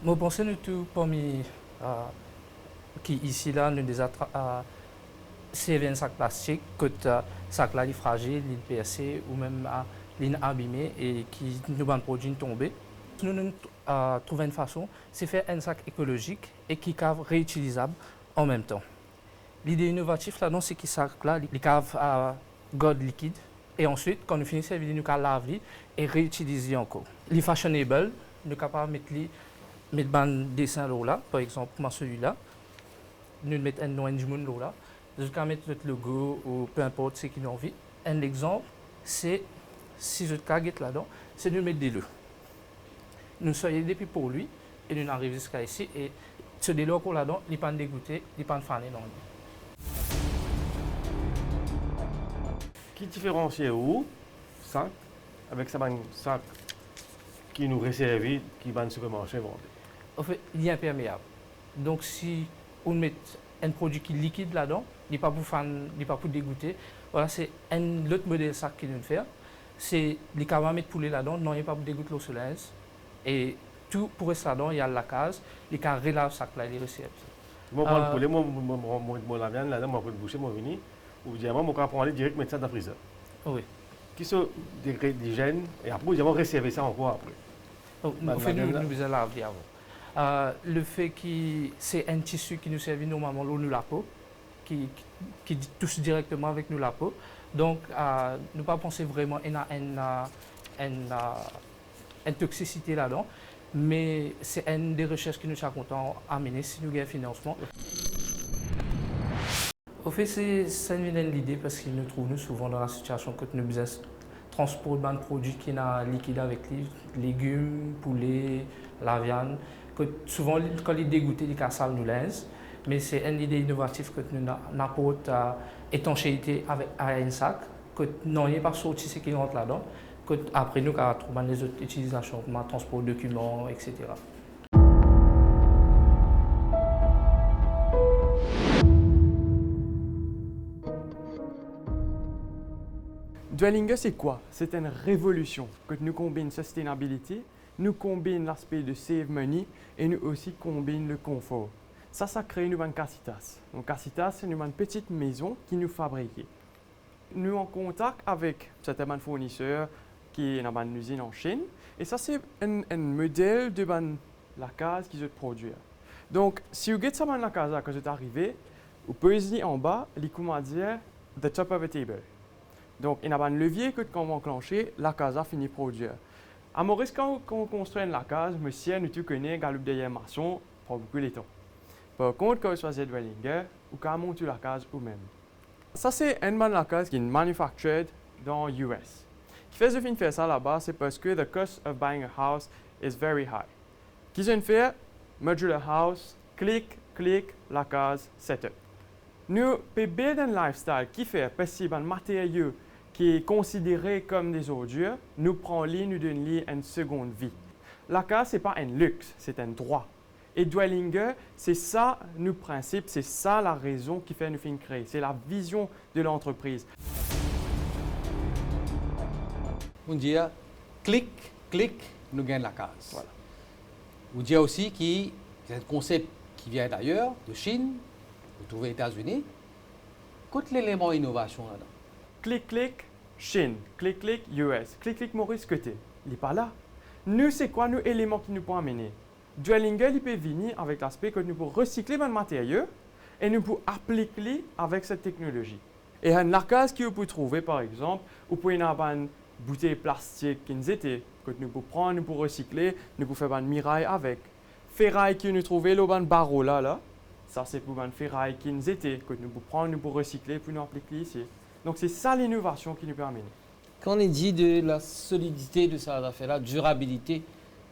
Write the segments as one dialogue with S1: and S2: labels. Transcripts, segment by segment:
S1: Je pense que tout parmi qui ici là nous des c'est un sac plastique que sac là il est fragile, il est percé ou même il est abîmé et qui nous va produire tomber. Nous trouver une façon, c'est faire un sac écologique et qui est réutilisable en même temps. L'idée innovative là-dedans, c'est que sac là, il cave à god liquide et ensuite quand nous finissons, nous can laver et réutiliser encore. Les fashionable, nous capable mettre un dessin là, par exemple comme celui-là, nous mettre un nom de là, nous can mettre notre logo ou peu importe ce qu'ils ont envie. Un exemple, c'est si je te là-dedans, c'est de mettre des leux. Nous soyons depuis pour lui et nous arrivons jusqu'à ici et ce délai qu'on là-dedans, il n'est pas dégoûté, il n'est pas fané dans lui.
S2: Qui différencie où sac avec ça sac qui nous réserve, qui va au supermarché vendre.
S1: En fait, il est imperméable. Donc si on met un produit qui est liquide là-dedans, il n'est pas pour fan, il n'est pas pour dégoûter. Voilà, c'est un autre modèle sac qui nous fait. C'est les cabanes mettre poulet là-dedans, non, il n'est pas pour dégoûter l'eau soleil. Et tout pour rester là-dedans, il y a la case, les cas relèvent sac là, les recettes.
S2: Moi, prends le poulet, moi, la viande là-dedans, moi, pour le boucher, moi, venir. Ou dire, moi, je prends aller direct mettre ça dans le freezer.
S1: Oui.
S2: Qui sont des gènes, et après, ils vont réserver ça encore après.
S1: En fait, nous faisons laver avant. Le fait que c'est un tissu qui nous sert normalement nous la peau, qui touche directement avec nous la peau. Donc, nous ne pas penser vraiment à une toxicité là-dedans, mais c'est une des recherches qui nous sommes contents d'amener si nous avons un financement. Au fait, c'est une l'idée parce qu'il nous trouve nous souvent dans la situation que nous besoin transport de produits qui sont liquides avec les légumes, poulet, la viande. Que souvent, quand ils dégoûtent, ils cassent nous l'aise. Mais c'est une idée innovative que nous apportons étanchéité avec un sac, que non, il n'y a pas sorti ce qui rentre là-dedans. Que après, nous trouvons les autres utilisations, comme transport de documents, etc.
S3: Dwellinger, c'est quoi? C'est une révolution que nous combine sustainability, nous combine l'aspect de save money et nous aussi combine le confort. Ça crée une Casitas. Donc Casitas, c'est une petite maison qui nous fabrique. Nous en contact avec certains fournisseurs qui est dans une usine en Chine et ça c'est un modèle de la case qu'ils produisent. Donc si vous regardez ça dans la case quand vous êtes arrivé, vous pouvez en bas, il commence à dire the top of a table. Donc, il y a un levier que quand on enclencher, la case finit de produire. À Maurice, quand on construit la case, monsieur, nous tous connaissons galoupe derrière maçon pour beaucoup de temps. Par contre, quand vous choisissez Dwellinger, vous pouvez monter la case vous-même. Ça, c'est une de la case qui est manufactured dans les US. Qui fait de faire ça là-bas, c'est parce que the cost of buying a house is very high. Qu'ils ont fait, modular house, clic, la case, setup. Nous, pour build un lifestyle qui fait possible un matériau qui est considéré comme des ordures, nous prenons nous donnons une seconde vie. La case, ce n'est pas un luxe, c'est un droit. Et Dwellinger, c'est ça nos principes, c'est ça la raison qui fait nous créer. C'est la vision de l'entreprise.
S4: On dit clic, nous gagnons la case.
S3: Voilà.
S4: On dit aussi que c'est un concept qui vient d'ailleurs, de Chine, vous trouvez aux États-Unis. Quel l'élément innovation là-dedans?
S3: Clic, Chine. Clic, US. Clic, Maurice, côté. Il n'est pas là. Nous, c'est quoi nos éléments qui nous peuvent amener? Dwellinger, il peut venir avec l'aspect que nous pouvons recycler nos matériaux et nous pouvons appliquer avec cette technologie. Et la case que vous pouvez trouver, par exemple, vous pouvez avoir une bouteille plastique qui nous était, que nous pouvons prendre, nous pouvons recycler, nous pouvons faire une miraille avec. Ferraille que nous trouvons, le barreau là. Ça, c'est pour une ferraille qui nous était, que nous pouvons prendre, nous pouvons recycler, puis nous appliquer ici. Donc, c'est ça l'innovation qui nous permet.
S5: Quand on dit de la solidité de ça affaire-là, durabilité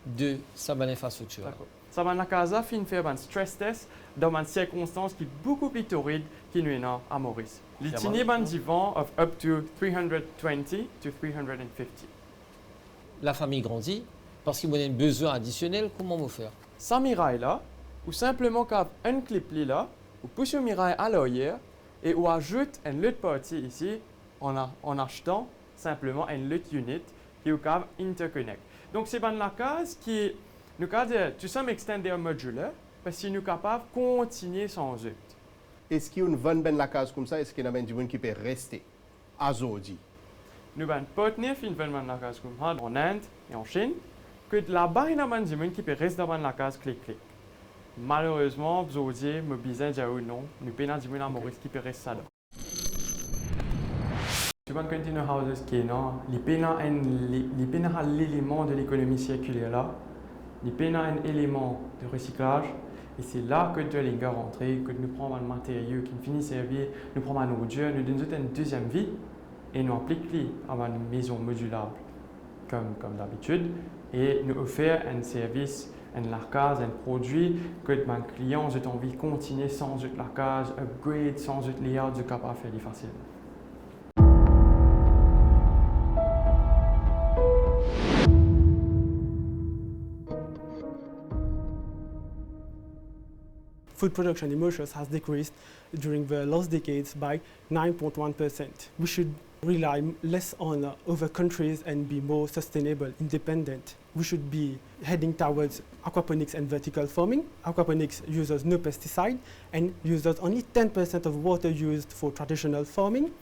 S5: de sa infrastructure.
S3: D'accord. Ça va la casa fin faire un stress test dans une circonstance qui est beaucoup plus torride qu'il nous est à Maurice. Il tient un divan of up to 320 to 350.
S5: La famille grandit parce qu'il y a un besoin additionnel. Comment on faire?
S3: Sans miraille là, ou simplement qu'avec un clip là, ou pousse le miraille à l'arrière et on ajoute une autre partie ici en achetant simplement une autre unit qui est au câble interconnect. Donc c'est la case qui est Nous avons dit, to some extent, they are modular, parce que nous sommes capables de continuer sans eux.
S6: Est-ce qu'il y a une vanne ben la case comme ça? Est-ce qu'il y a un monde qui peut rester à Zodi?
S3: Nous avons un partenaire qui vient de la case comme ça en Inde et en Chine, que là-bas, il y a un monde qui peut rester dans la case clic-clic. Malheureusement, Zodi, me disait ou non, nous payons un monde à Maurice qui peut rester là. Tu vas continuer à houses qui est non, les payons l'élément de l'économie circulaire là, les payons un élément de recyclage. Et c'est là que Dwellinger rentre, que nous prenons un matériau qui finit de servir, nous prenons un ordure, nous donnons une deuxième vie et nous appliquons à une maison modulable comme d'habitude et nous offrons un service, un largage, un produit que mes clients ont envie de continuer sans autre largage, upgrade, sans autre layout, de capable de faire facile.
S7: Food production in Mauritius has decreased during the last decades by 9.1%. We should rely less on other countries and be more sustainable, independent. We should be heading towards aquaponics and vertical farming. Aquaponics uses no pesticide and uses only 10% of water used for traditional farming.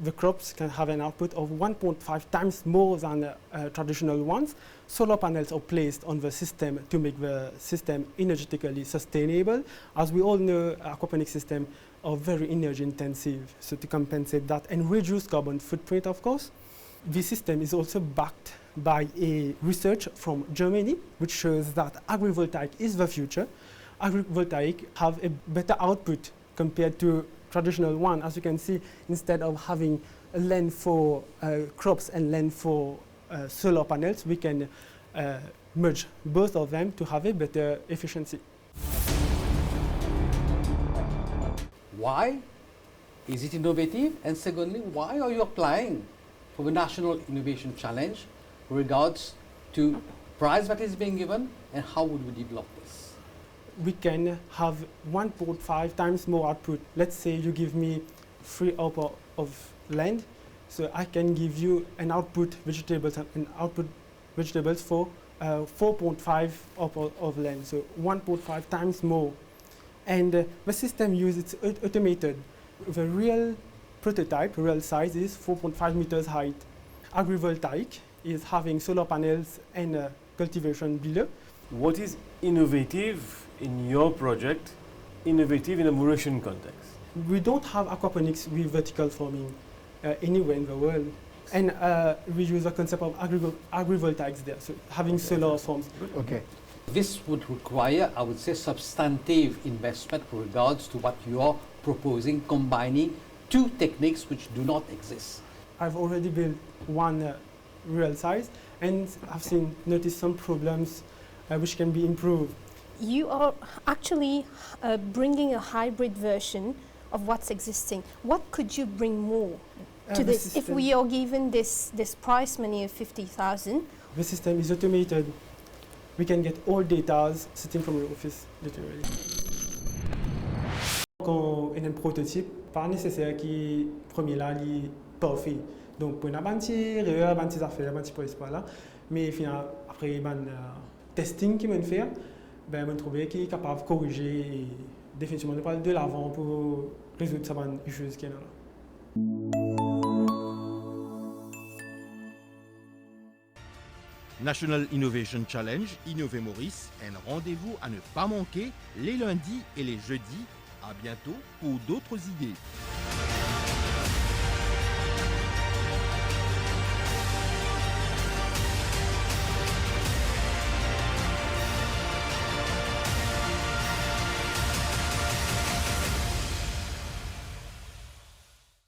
S7: The crops can have an output of 1.5 times more than traditional ones. Solar panels are placed on the system to make the system energetically sustainable. As we all know, aquaponics systems are very energy intensive, so to compensate that and reduce carbon footprint, of course. This system is also backed by a research from Germany, which shows that agrivoltaic is the future. Agrivoltaic have a better output compared to traditional one. As you can see, instead of having a land for crops and land for solar panels, we can merge both of them to have a better efficiency.
S4: Why is it innovative? And secondly, why are you applying for the National Innovation Challenge with regards to prize that is being given and how would we develop this?
S7: We can have 1.5 times more output. Let's say you give me 3 acres of land, so I can give you an output vegetables for 4.5 acres of land, so 1.5 times more. And the system uses automated. The real prototype, real size is 4.5 meters height. Agrivoltaic is having solar panels and cultivation below.
S2: What is innovative in your project, innovative in a Mauritian context?
S7: We don't have aquaponics with vertical farming anywhere in the world. And we use the concept of agrivoltaics there, so having solar farms.
S6: Okay.
S4: This would require, I would say, substantive investment with regards to what you are proposing, combining two techniques which do not exist.
S7: I've already built one real size, and I've noticed some problems which can be improved.
S8: You are actually bringing a hybrid version of what's existing. What could you bring more to this? If we are given this prize money of 50,000.
S7: The system is automated. We can get all data sitting from your office, literally. Quand on a un prototype, pas nécessaire qui premier là est parfait. Donc pour une avantage, des affaires, des pour là, mais finalement après testing qui m'a fait, ben on trouvé qu'il est capable de corriger et définitivement de parler de l'avant pour résoudre ça les choses qui est là.
S9: National Innovation Challenge, Innover Maurice, un rendez-vous à ne pas manquer les lundis et les jeudis. À bientôt pour d'autres idées.